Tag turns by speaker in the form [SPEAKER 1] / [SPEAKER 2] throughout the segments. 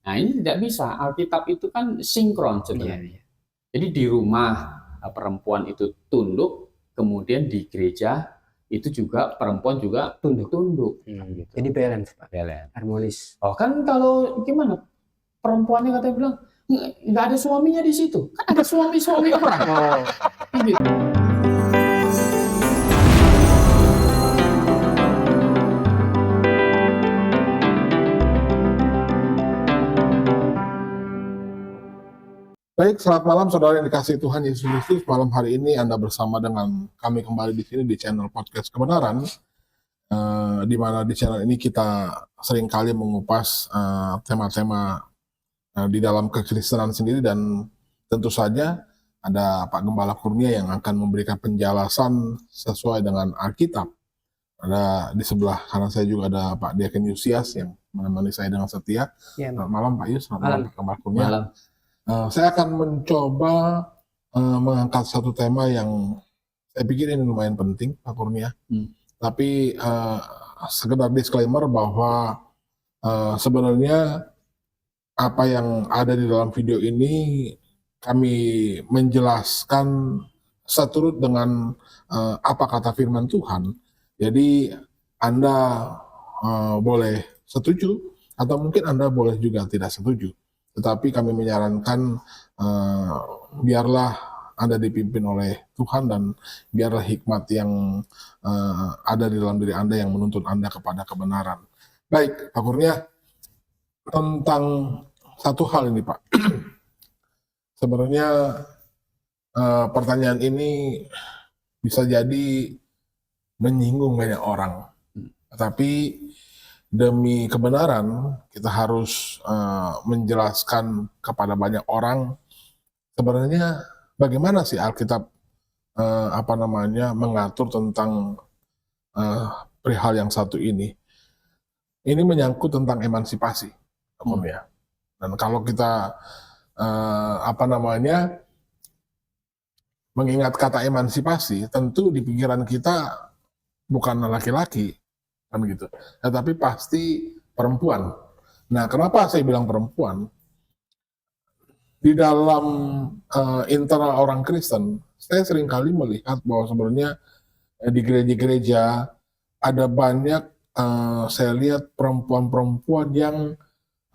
[SPEAKER 1] Nah, ini tidak bisa. Alkitab itu kan sinkron sebenarnya. Jadi di rumah perempuan itu tunduk, kemudian di gereja itu juga perempuan juga tunduk.
[SPEAKER 2] Gitu. Jadi balance, Pak. Harmonis.
[SPEAKER 1] Oh, kan kalau gimana? Perempuannya katanya bilang nggak ada suaminya di situ. Kan ada suami-suami orang. Gitu.
[SPEAKER 3] Baik, selamat malam saudara yang dikasihi Tuhan Yesus Kristus. Malam hari ini Anda bersama dengan kami kembali di sini di channel Podcast Kebenaran, di mana di channel ini kita seringkali mengupas tema-tema di dalam kekristenan sendiri, dan tentu saja ada Pak Gembala Kurnia yang akan memberikan penjelasan sesuai dengan Alkitab. Ada di sebelah kanan saya juga ada Pak Diaken Yusias yang menemani saya dengan setia. Selamat malam Pak Yus, selamat malam Pak Gembala Kurnia. Saya akan mencoba mengangkat satu tema yang saya pikir ini lumayan penting, Pak Kurnia. Tapi sekedar disclaimer bahwa sebenarnya apa yang ada di dalam video ini kami menjelaskan seturut dengan apa kata firman Tuhan. Jadi Anda boleh setuju atau mungkin Anda boleh juga tidak setuju. Tetapi kami menyarankan biarlah Anda dipimpin oleh Tuhan, dan biarlah hikmat yang ada di dalam diri Anda yang menuntun Anda kepada kebenaran. Baik, Pak Kurnia, tentang satu hal ini Pak. Sebenarnya pertanyaan ini bisa jadi menyinggung banyak orang. Tetapi demi kebenaran, kita harus menjelaskan kepada banyak orang sebenarnya bagaimana sih Alkitab mengatur tentang perihal yang satu ini. Ini menyangkut tentang emansipasi, ya. Dan kalau kita mengingat kata emansipasi, tentu di pikiran kita bukan laki-laki, kan gitu. Tetapi pasti perempuan. Nah, kenapa saya bilang perempuan? Di dalam internal orang Kristen, saya seringkali melihat bahwa sebenarnya di gereja-gereja ada banyak saya lihat perempuan-perempuan yang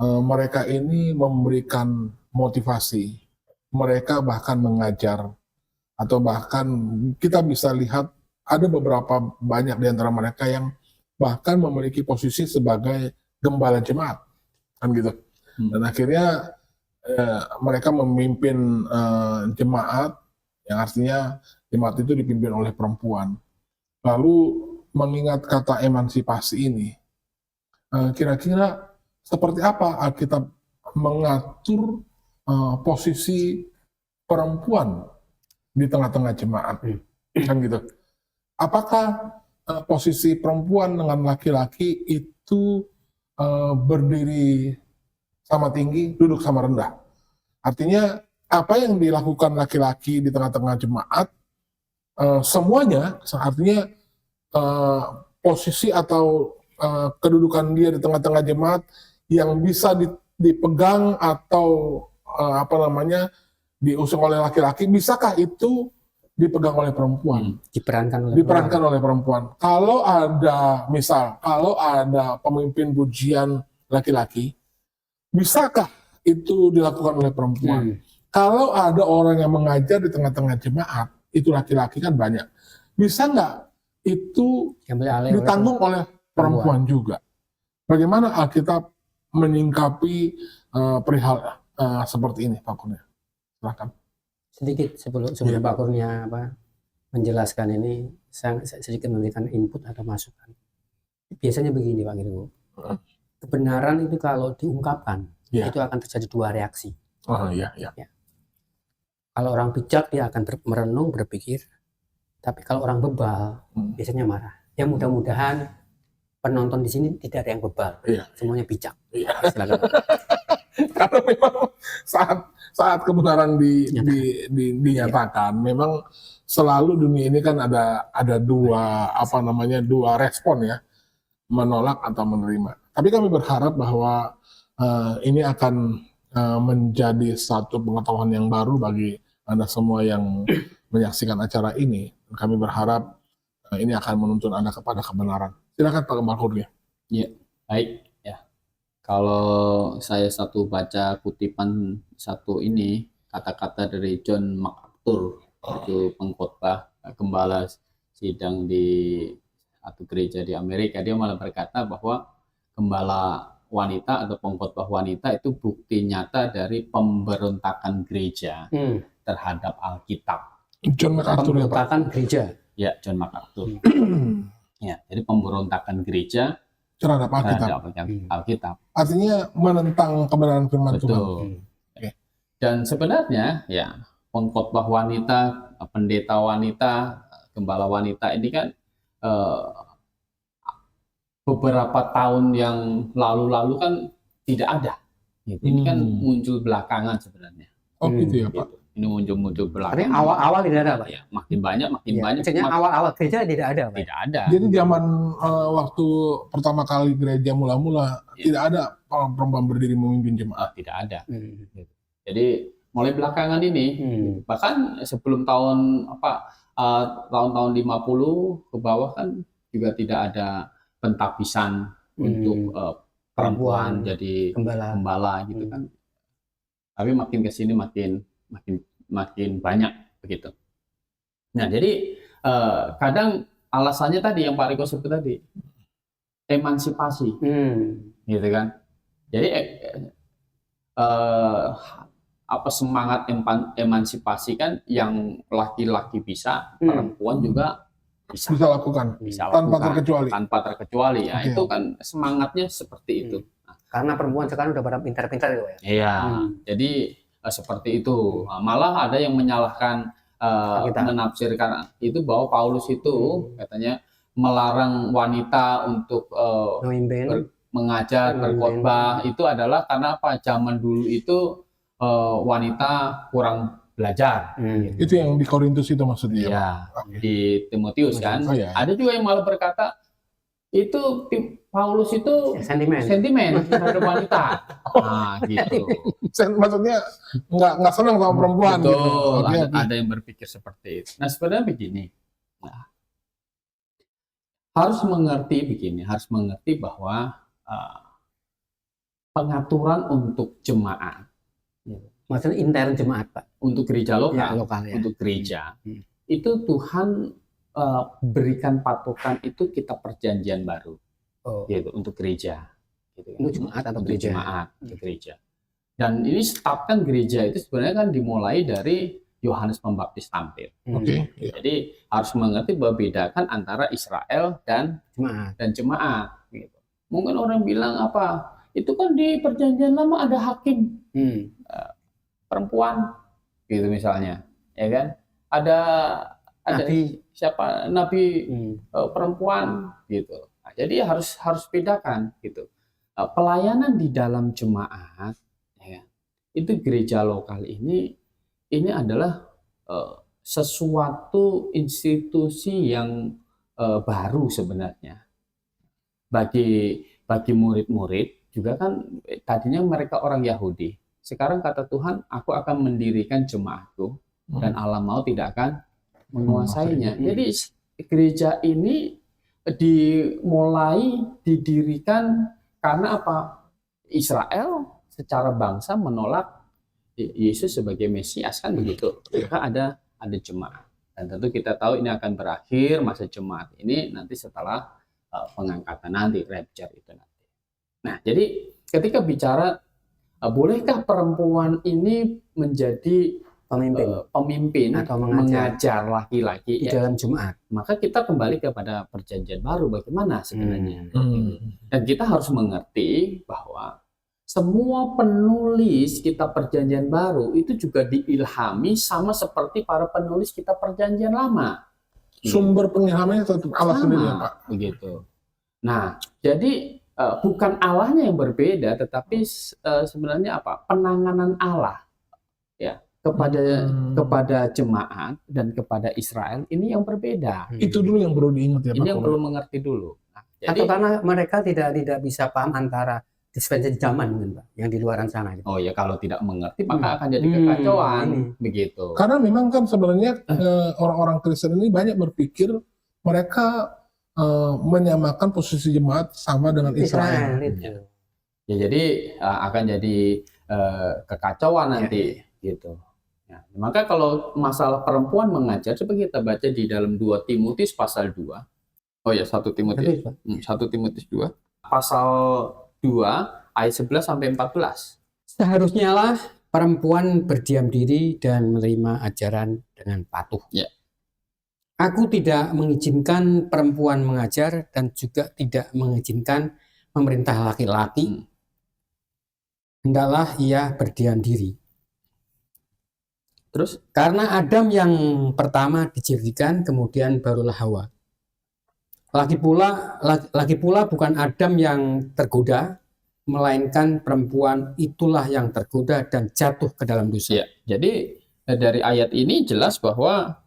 [SPEAKER 3] mereka ini memberikan motivasi. Mereka bahkan mengajar, atau bahkan kita bisa lihat ada beberapa banyak di antara mereka yang bahkan memiliki posisi sebagai gembala jemaat, kan gitu. Dan akhirnya mereka memimpin jemaat, yang artinya jemaat itu dipimpin oleh perempuan. Lalu mengingat kata emansipasi ini, kira-kira seperti apa Alkitab mengatur posisi perempuan di tengah-tengah jemaat, kan gitu. Apakah posisi perempuan dengan laki-laki itu berdiri sama tinggi, duduk sama rendah? Artinya apa yang dilakukan laki-laki di tengah-tengah jemaat, semuanya, artinya posisi atau kedudukan dia di tengah-tengah jemaat yang bisa dipegang atau diusung oleh laki-laki, bisakah itu dipegang oleh perempuan? Diperankan oleh perempuan. Kalau ada pemimpin pujian laki-laki, bisakah itu dilakukan oleh perempuan? Kalau ada orang yang mengajar di tengah-tengah jemaat, itu laki-laki kan banyak. Bisa nggak itu ditanggung oleh perempuan juga? Bagaimana Alkitab menyingkapi perihal seperti ini, Pak Kurnia? Silakan.
[SPEAKER 2] Sedikit sebelum Pak Kurnia menjelaskan ini, saya sedikit memberikan input atau masukan. Biasanya begini Pak Giri, kebenaran itu kalau diungkapkan, itu akan terjadi dua reaksi. Ya. Kalau orang bijak dia akan merenung, berpikir. Tapi kalau orang bebal, biasanya marah. Ya mudah-mudahan penonton di sini tidak ada yang bebal, semuanya bijak. Silakan.
[SPEAKER 3] Karena memang saat kebenaran dinyatakan, memang selalu dunia ini kan ada dua respon ya, menolak atau menerima. Tapi kami berharap bahwa ini akan menjadi satu pengetahuan yang baru bagi Anda semua yang menyaksikan acara ini. Kami berharap ini akan menuntun Anda kepada kebenaran. Silakan Pak Gembala Kurnia.
[SPEAKER 1] Ya, baik ya. Kalau saya baca kutipan ini kata-kata dari John MacArthur, itu pengkhotbah gembala sidang di satu gereja di Amerika, dia malah berkata bahwa gembala wanita atau pengkhotbah wanita itu bukti nyata dari pemberontakan gereja terhadap Alkitab.
[SPEAKER 3] John MacArthur ya Pak?
[SPEAKER 2] Pemberontakan gereja.
[SPEAKER 1] Ya, John MacArthur. Ya, jadi pemberontakan gereja
[SPEAKER 3] terhadap
[SPEAKER 1] Alkitab.
[SPEAKER 3] Artinya menentang kebenaran firman Tuhan.
[SPEAKER 1] Betul. Dan sebenarnya ya pengkhotbah wanita, pendeta wanita, gembala wanita ini kan beberapa tahun yang lalu kan tidak ada. Ini kan muncul belakangan sebenarnya.
[SPEAKER 3] Oh gitu ya Pak.
[SPEAKER 1] Ini muncul
[SPEAKER 2] Tapi
[SPEAKER 1] belakangan.
[SPEAKER 2] awal-awal tidak ada Pak.
[SPEAKER 1] Ya, makin banyak.
[SPEAKER 2] Maksudnya awal-awal gereja tidak ada Pak.
[SPEAKER 1] Tidak ada.
[SPEAKER 3] Jadi zaman waktu pertama kali gereja mula-mula tidak ada perempuan berdiri memimpin jemaat.
[SPEAKER 1] Tidak ada. Jadi mulai belakangan ini, bahkan sebelum tahun-tahun 50 ke bawah kan juga tidak ada pentabisan untuk perempuan jadi gembala gitu kan. Tapi makin ke sini makin banyak begitu. Nah, jadi kadang alasannya tadi yang Pak Riko sebut tadi, emansipasi, gitu kan. Jadi semangat emansipasi kan yang laki-laki bisa, perempuan juga bisa
[SPEAKER 3] lakukan
[SPEAKER 1] tanpa terkecuali ya. Itu kan semangatnya seperti itu.
[SPEAKER 2] Karena perempuan sekarang udah pada pintar-pintar ya.
[SPEAKER 1] Iya. Jadi seperti itu. Malah ada yang menyalahkan menafsirkan itu bahwa Paulus itu katanya melarang wanita untuk mengajar, berkhotbah itu adalah karena apa? Zaman dulu itu wanita kurang belajar.
[SPEAKER 3] Itu yang di Korintus itu maksudnya.
[SPEAKER 1] Ya, di Timotius kan. Ada juga yang malah berkata itu Paulus itu sentimen terhadap wanita. Nah, gitu.
[SPEAKER 3] Maksudnya nggak senang sama perempuan.
[SPEAKER 1] Betul. Gitu. Ada yang berpikir seperti itu. Nah, sebenarnya begini. Nah, harus mengerti bahwa pengaturan untuk jemaat.
[SPEAKER 2] Maksudnya intern jemaat Pak.
[SPEAKER 1] Untuk gereja lokal,
[SPEAKER 2] ya.
[SPEAKER 1] Untuk gereja. Itu Tuhan berikan patokan itu kitab perjanjian baru. Gitu, untuk gereja. Gitu,
[SPEAKER 2] untuk jemaat atau
[SPEAKER 1] untuk gereja. Dan ini setapkan gereja itu sebenarnya kan dimulai dari Yohanes Pembaptis tampil. Jadi harus mengerti bahwa bedakan antara Israel dan jemaat. Gitu. Mungkin orang bilang apa? Itu kan di perjanjian lama ada hakim perempuan, gitu misalnya, ya kan? Ada nabi perempuan, gitu. Nah, jadi harus bedakan, gitu. Pelayanan di dalam jemaat, ya, itu gereja lokal ini adalah sesuatu institusi yang baru sebenarnya bagi murid-murid juga kan. Tadinya mereka orang Yahudi, sekarang kata Tuhan, aku akan mendirikan jemaatku dan Allah mau tidak akan menguasainya. Jadi gereja ini didirikan karena apa? Israel secara bangsa menolak Yesus sebagai Mesias kan begitu. Maka ada jemaat. Dan tentu kita tahu ini akan berakhir masa jemaat ini nanti setelah pengangkatan nanti, rapture itu nanti. Nah, jadi ketika bicara bolehkah perempuan ini menjadi pemimpin
[SPEAKER 2] atau
[SPEAKER 1] mengajar laki-laki
[SPEAKER 2] di dalam jemaat?
[SPEAKER 1] Maka kita kembali kepada perjanjian baru bagaimana sebenarnya. Dan kita harus mengerti bahwa semua penulis kitab perjanjian baru itu juga diilhami sama seperti para penulis kitab perjanjian lama.
[SPEAKER 3] Sumber pengilhamannya tetap Allah sendiri ya Pak.
[SPEAKER 1] Begitu. Nah, jadi bukan Allahnya yang berbeda, tetapi sebenarnya apa? Penanganan Allah ya kepada jemaat dan kepada Israel ini yang berbeda.
[SPEAKER 3] Itu dulu yang perlu diingat ya Pak.
[SPEAKER 1] Ini yang perlu mengerti dulu. Nah,
[SPEAKER 2] atau karena mereka tidak bisa paham antara dispensasi zaman mungkin Pak, yang di luaran sana gitu.
[SPEAKER 1] Oh ya, kalau tidak mengerti maka akan jadi kekacauan, begitu.
[SPEAKER 3] Karena memang kan sebenarnya orang-orang Kristen ini banyak berpikir mereka menyamakan posisi jemaat sama dengan Israel.
[SPEAKER 2] itu.
[SPEAKER 1] Ya, jadi akan jadi kekacauan nanti, gitu. Ya, maka kalau masalah perempuan mengajar, coba kita baca di dalam 2 Timotius pasal 2. Oh ya, 1 Timotius. 1 Timotius 2. Pasal 2 ayat 11 sampai 14.
[SPEAKER 2] Seharusnya lah perempuan berdiam diri dan menerima ajaran dengan patuh.
[SPEAKER 1] Ya.
[SPEAKER 2] Aku tidak mengizinkan perempuan mengajar dan juga tidak mengizinkan memerintah laki-laki. Hendaklah ia berdiam diri.
[SPEAKER 1] Terus?
[SPEAKER 2] Karena Adam yang pertama dijadikan, kemudian barulah Hawa. Lagi pula bukan Adam yang tergoda, melainkan perempuan itulah yang tergoda dan jatuh ke dalam dosa.
[SPEAKER 1] Ya, jadi dari ayat ini jelas bahwa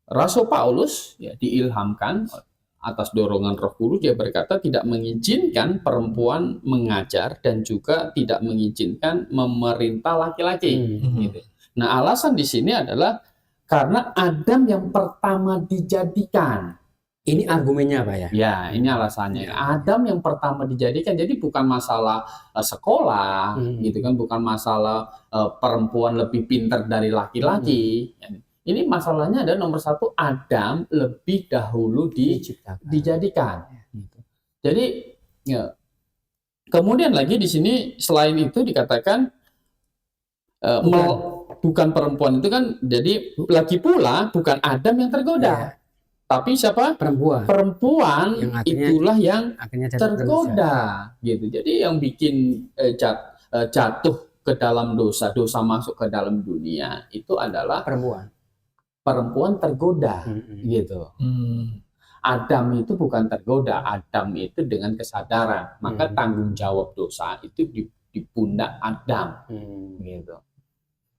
[SPEAKER 1] Rasul Paulus ya diilhamkan atas dorongan Roh Kudus, dia berkata tidak mengizinkan perempuan mengajar dan juga tidak mengizinkan memerintah laki-laki. Gitu. Nah, alasan di sini adalah karena Adam yang pertama dijadikan.
[SPEAKER 2] Ini argumennya Pak ya?
[SPEAKER 1] Ya, ini alasannya. Adam yang pertama dijadikan, jadi bukan masalah sekolah, gitu kan, bukan masalah perempuan lebih pintar dari laki-laki. Ini masalahnya ada nomor 1, Adam lebih dahulu dijadikan. Jadi, ya. Kemudian lagi di sini selain itu dikatakan bukan perempuan itu kan, jadi lagi pula bukan Adam yang tergoda. Tapi siapa? Perempuan yang itulah yang tergoda, gitu. Jadi yang bikin jatuh ke dalam dosa masuk ke dalam dunia itu adalah perempuan tergoda, gitu. Adam itu bukan tergoda, Adam itu dengan kesadaran. Maka tanggung jawab dosa itu di pundak Adam, gitu.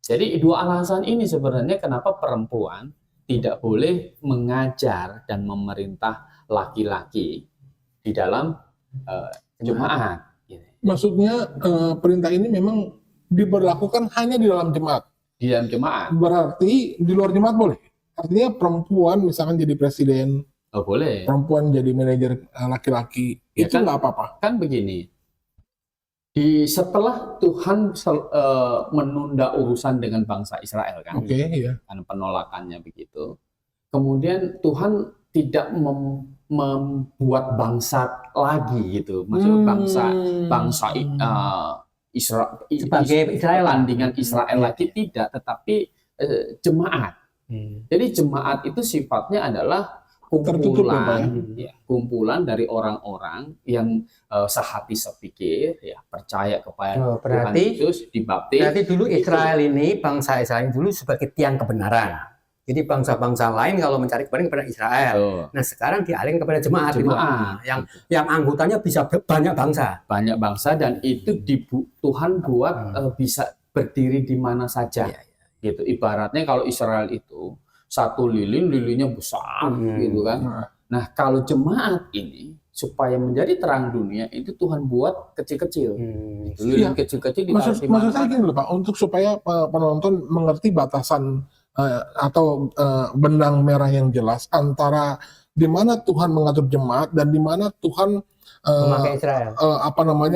[SPEAKER 1] Jadi 2 alasan ini sebenarnya kenapa perempuan tidak boleh mengajar dan memerintah laki-laki di dalam jemaat.
[SPEAKER 3] Maksudnya perintah ini memang diberlakukan hanya di dalam jemaat.
[SPEAKER 1] Di dalam jemaat.
[SPEAKER 3] Berarti di luar jemaat boleh. Artinya perempuan misalkan jadi presiden.
[SPEAKER 1] Oh boleh.
[SPEAKER 3] Perempuan jadi manajer laki-laki.
[SPEAKER 1] Ya,
[SPEAKER 3] itu
[SPEAKER 1] kan,
[SPEAKER 3] nggak apa-apa.
[SPEAKER 1] Kan begini. Setelah Tuhan menunda urusan dengan bangsa Israel kan, karena penolakannya begitu. Kemudian Tuhan tidak membuat bangsa lagi gitu, maksudnya bangsa Israel tandingan Israel lagi tidak, tetapi jemaat. Jadi jemaat itu sifatnya adalah kumpulan dari orang-orang yang sehati sepikir, ya percaya kepada Tuhan Yesus, dibaptis.
[SPEAKER 2] Berarti dulu Israel ini, bangsa Israel dulu sebagai tiang kebenaran. Jadi bangsa-bangsa lain kalau mencari kebenaran kepada Israel. Nah sekarang dialihkan kepada jemaat. Yang anggotanya bisa banyak bangsa. Dan itu Tuhan buat bisa berdiri di mana saja. Gitu. Ibaratnya kalau Israel itu satu lilinnya besar, gitu kan. Nah, kalau jemaat ini supaya menjadi terang dunia itu Tuhan buat kecil-kecil. Lilin kecil-kecil ditaruh di mana?
[SPEAKER 3] Maksud saya gini loh Pak, untuk supaya penonton mengerti batasan atau benang merah yang jelas antara di mana Tuhan mengatur jemaat dan di mana Tuhan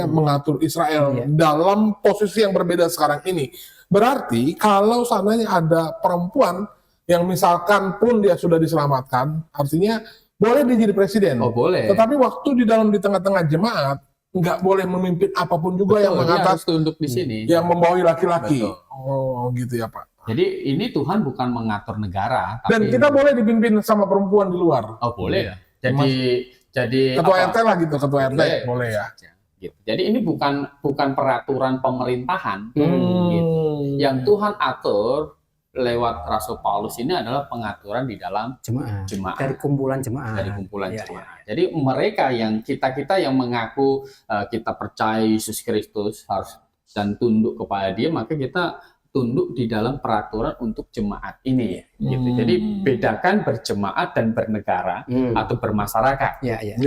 [SPEAKER 3] mengatur Israel dalam posisi yang berbeda sekarang ini. Berarti kalau sananya ada perempuan yang misalkan pun dia sudah diselamatkan, artinya boleh dia jadi presiden.
[SPEAKER 1] Oh boleh.
[SPEAKER 3] Tetapi waktu di tengah-tengah jemaat nggak boleh memimpin apapun juga. Betul, yang mengatas
[SPEAKER 1] tunduk di sini.
[SPEAKER 3] Yang membawahi laki-laki.
[SPEAKER 1] Betul.
[SPEAKER 3] Oh gitu ya Pak.
[SPEAKER 1] Jadi ini Tuhan bukan mengatur negara.
[SPEAKER 3] Dan kita boleh dipimpin sama perempuan di luar.
[SPEAKER 1] Oh boleh. Jadi
[SPEAKER 3] ketua RT lah gitu, ketua RT boleh ya.
[SPEAKER 1] Gitu. Jadi ini bukan peraturan pemerintahan. Gitu. Yang Tuhan atur lewat Rasul Paulus ini adalah pengaturan di dalam jemaat.
[SPEAKER 2] Dari kumpulan jemaat.
[SPEAKER 1] Jadi mereka yang kita yang mengaku kita percaya Yesus Kristus harus dan tunduk kepada Dia, maka kita tunduk di dalam peraturan untuk jemaat ini. Gitu. Jadi bedakan berjemaat dan bernegara atau bermasyarakat.
[SPEAKER 3] Iya.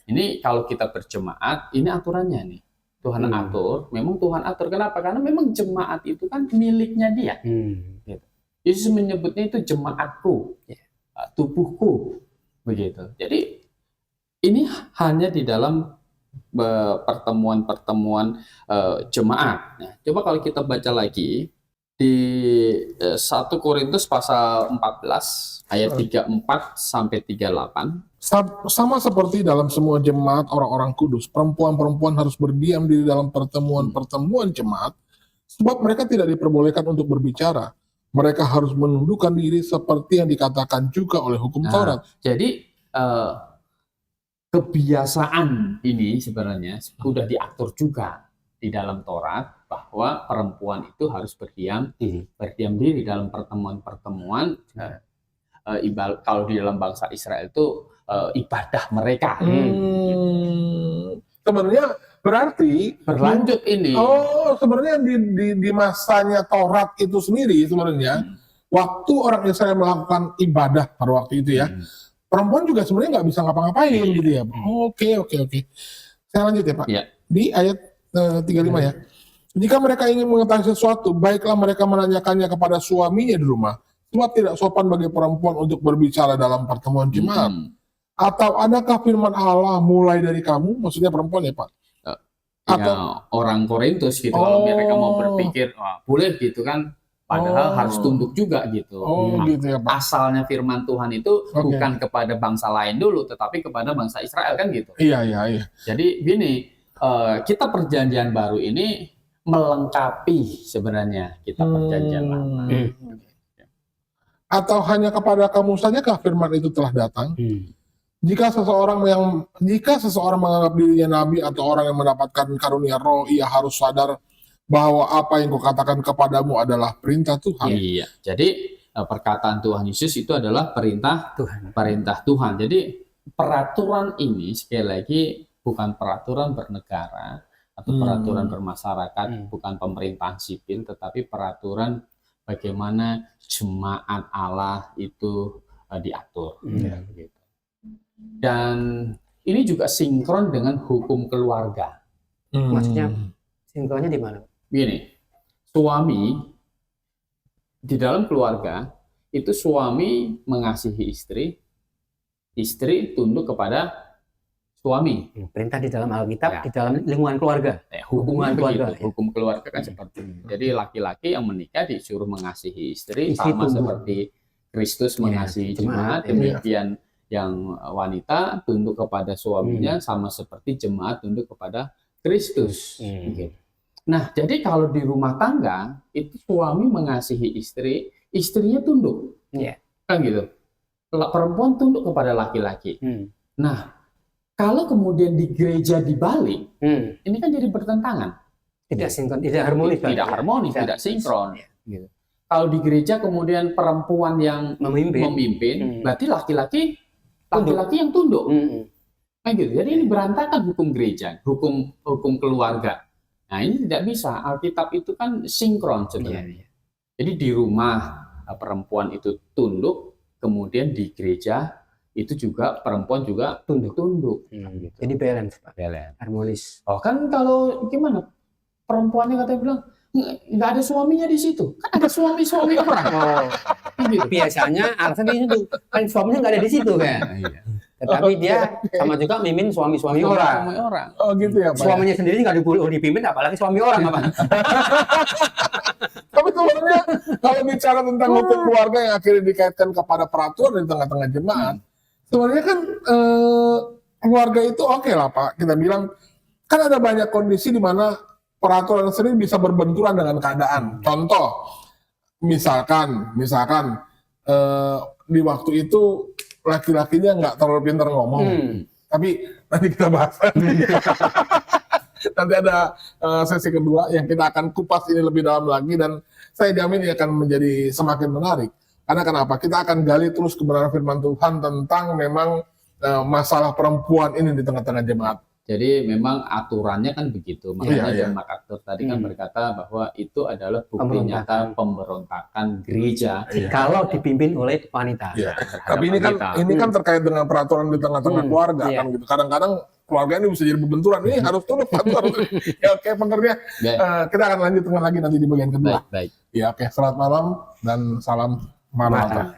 [SPEAKER 1] ini kalau kita berjemaat, ini aturannya nih. Tuhan atur, memang Tuhan atur. Kenapa? Karena memang jemaat itu kan miliknya Dia. Gitu. Yesus menyebutnya itu jemaatku, tubuhku, begitu. Jadi ini hanya di dalam pertemuan-pertemuan jemaat. Nah, coba kalau kita baca lagi di 1 Korintus pasal 14 ayat 34 sampai 38.
[SPEAKER 3] Sama seperti dalam semua jemaat orang-orang kudus, perempuan-perempuan harus berdiam diri dalam pertemuan-pertemuan jemaat, sebab mereka tidak diperbolehkan untuk berbicara. Mereka harus menundukkan diri seperti yang dikatakan juga oleh hukum Taurat.
[SPEAKER 1] Jadi kebiasaan ini sebenarnya sudah diatur juga di dalam Taurat bahwa perempuan itu harus berdiam diri dalam pertemuan-pertemuan. Kalau di dalam bangsa Israel itu ibadah mereka.
[SPEAKER 3] Sebenarnya berarti
[SPEAKER 1] berlanjut ini.
[SPEAKER 3] Oh, sebenarnya di masanya Taurat itu sendiri sebenarnya waktu orang Israel melakukan ibadah pada waktu itu ya, perempuan juga sebenarnya nggak bisa ngapa-ngapain gitu ya. Oke. Saya lanjut ya Pak. Di ayat 35 ya. Jika mereka ingin mengetahui sesuatu, baiklah mereka menanyakannya kepada suaminya di rumah. Sebab tidak sopan bagi perempuan untuk berbicara dalam pertemuan jemaat. Atau adakah firman Allah mulai dari kamu? Maksudnya perempuan ya Pak?
[SPEAKER 1] Atau orang Korintus gitu. Kalau mereka mau berpikir, boleh gitu kan. Padahal harus tunduk juga gitu.
[SPEAKER 3] Gitu ya Pak.
[SPEAKER 1] Asalnya firman Tuhan itu bukan kepada bangsa lain dulu, tetapi kepada bangsa Israel kan gitu.
[SPEAKER 3] Iya.
[SPEAKER 1] Jadi gini, kita perjanjian baru ini melengkapi sebenarnya kita perjanjian lama.
[SPEAKER 3] Atau hanya kepada kamu saja kah firman itu telah datang? Jika seseorang menganggap dirinya nabi atau orang yang mendapatkan karunia roh, ia harus sadar bahwa apa yang kukatakan kepadamu adalah perintah Tuhan.
[SPEAKER 1] Iya. Jadi perkataan Tuhan Yesus itu adalah perintah Tuhan. Jadi peraturan ini sekali lagi bukan peraturan bernegara atau peraturan bermasyarakat, bukan pemerintahan sipil, tetapi peraturan bagaimana jemaat Allah itu diatur. Gitu. Dan ini juga sinkron dengan hukum keluarga.
[SPEAKER 2] Maksudnya sinkronnya di mana?
[SPEAKER 1] Gini, suami di dalam keluarga itu suami mengasihi istri, istri tunduk kepada suami.
[SPEAKER 2] Perintah di dalam Alkitab, di dalam lingkungan keluarga.
[SPEAKER 1] Hubungan keluarga. Hukum keluarga kan seperti itu. Jadi laki-laki yang menikah disuruh mengasihi istri sama seperti Kristus mengasihi jemaat. Demikian yang wanita tunduk kepada suaminya sama seperti jemaat tunduk kepada Kristus. Nah, jadi kalau di rumah tangga itu suami mengasihi istri, istrinya tunduk. Kan gitu. Perempuan tunduk kepada laki-laki. Nah, kalau kemudian di gereja dibalik, ini kan jadi bertentangan.
[SPEAKER 2] Tidak sinkron, tidak harmonis.
[SPEAKER 1] Tidak sinkron. Gitu. Kalau di gereja kemudian perempuan yang memimpin, berarti laki-laki yang tunduk. Nah, gitu. Jadi ini berantakan hukum gereja, hukum keluarga. Nah, ini tidak bisa. Alkitab itu kan sinkron sebenarnya. Jadi di rumah perempuan itu tunduk, kemudian di gereja itu juga perempuan juga tunduk.
[SPEAKER 2] Gitu. Jadi balance, Pak. Harmonis.
[SPEAKER 1] Oh, kan kalau gimana? Perempuannya katanya bilang nggak ada suaminya di situ. Kan ada suami orang.
[SPEAKER 2] Gitu. Biasanya alasan di situ. Kan suaminya nggak ada di situ kan. Tetapi dia sama juga mimpin suami-suami orang.
[SPEAKER 3] Oh gitu ya Pak.
[SPEAKER 2] Suaminya sendiri nggak dipimpin, apalagi suami orang apa?
[SPEAKER 3] Tapi sebenarnya kalau bicara tentang hukum keluarga yang akhirnya dikaitkan kepada peraturan di tengah-tengah jemaat, sebenarnya kan keluarga itu oke lah Pak. Kita bilang kan ada banyak kondisi di mana peraturan sendiri bisa berbenturan dengan keadaan. Contoh, misalkan di waktu itu laki-lakinya nggak terlalu pintar ngomong, tapi nanti kita bahas. Nanti ada sesi kedua yang kita akan kupas ini lebih dalam lagi dan saya jamin ini akan menjadi semakin menarik. Karena kenapa? Kita akan gali terus kebenaran firman Tuhan tentang memang masalah perempuan ini di tengah-tengah jemaat.
[SPEAKER 1] Jadi memang aturannya kan begitu. Makanya John MacArthur tadi kan berkata bahwa itu adalah bukti nyata pemberontakan gereja.
[SPEAKER 2] Kalau dipimpin oleh wanita.
[SPEAKER 3] Tapi ini kan terkait dengan peraturan di tengah-tengah keluarga kan gitu. Kadang-kadang keluarga ini bisa jadi berbenturan. Ini harus tunduk pastor. Ya oke pengertian. Kita akan lanjutkan lagi nanti di bagian kedua.
[SPEAKER 1] Baik.
[SPEAKER 3] Ya oke, selamat malam dan salam Maranatha.